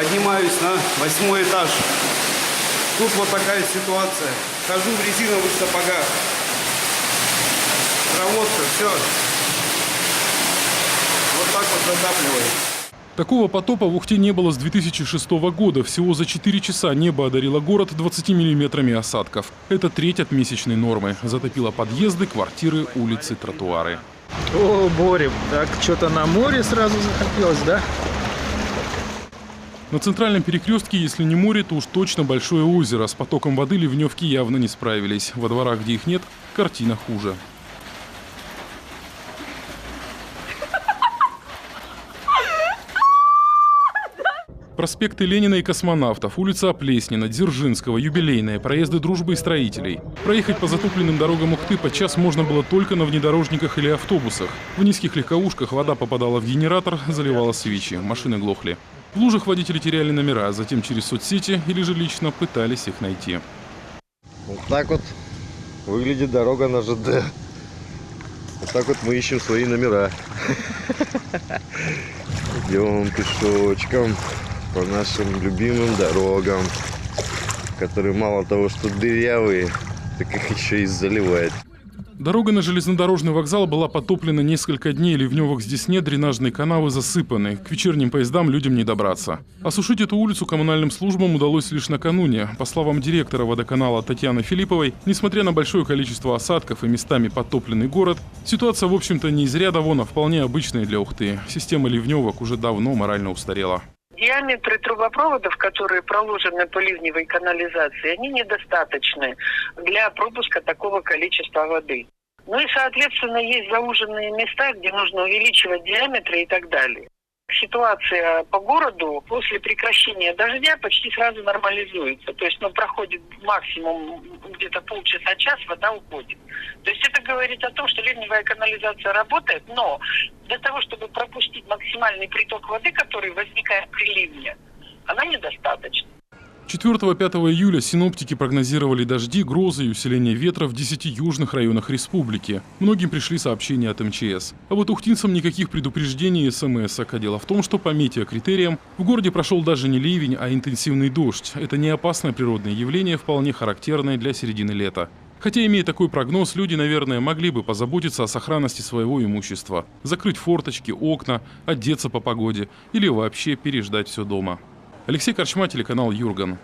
Поднимаюсь на 8-й этаж. Тут вот такая ситуация. Хожу в резиновых сапогах. Проводка, все. Вот так вот затапливает. Такого потопа в Ухте не было с 2006 года. Всего за 4 часа небо одарило город 20 миллиметрами осадков. Это треть от месячной нормы. Затопило подъезды, квартиры, улицы, тротуары. О, Боря, так что-то на море сразу захотелось, да? На центральном перекрестке, если не море, то уж точно большое озеро. С потоком воды ливневки явно не справились. Во дворах, где их нет, картина хуже. Проспекты Ленина и Космонавтов, улица Оплеснина, Дзержинского, Юбилейная, проезды Дружбы и Строителей. Проехать по затопленным дорогам Ухты подчас можно было только на внедорожниках или автобусах. В низких легковушках вода попадала в генератор, заливала свечи, машины глохли. В лужах водители теряли номера, а затем через соцсети или же лично пытались их найти. Вот так вот выглядит дорога на ЖД. Вот так вот мы ищем свои номера. Идем пешочком по нашим любимым дорогам, которые мало того, что дырявые, так их еще и заливает. Дорога на железнодорожный вокзал была потоплена несколько дней, ливневок здесь нет, дренажные канавы засыпаны. К вечерним поездам людям не добраться. Осушить эту улицу коммунальным службам удалось лишь накануне. По словам директора водоканала Татьяны Филипповой, несмотря на большое количество осадков и местами подтопленный город, ситуация, в общем-то, не из ряда вон, а вполне обычная для Ухты. Система ливневок уже давно морально устарела. Диаметры трубопроводов, которые проложены по ливневой канализации, они недостаточны для пропуска такого количества воды. Ну и, соответственно, есть зауженные места, где нужно увеличивать диаметры и так далее. Ситуация по городу после прекращения дождя почти сразу нормализуется. То есть, проходит максимум где-то полчаса-час, вода уходит. То есть это говорит о том, что ливневая канализация работает, но для того, чтобы пропустить максимальный приток воды, который возникает при ливне, она недостаточна. 4-5 июля синоптики прогнозировали дожди, грозы и усиление ветра в 10 южных районах республики. Многим пришли сообщения от МЧС. А вот ухтинцам никаких предупреждений и смс-ок. А дело в том, что по метеокритериям в городе прошел даже не ливень, а интенсивный дождь. Это не опасное природное явление, вполне характерное для середины лета. Хотя, имея такой прогноз, люди, наверное, могли бы позаботиться о сохранности своего имущества. Закрыть форточки, окна, одеться по погоде или вообще переждать все дома. Алексей Корчма, телеканал Юрган.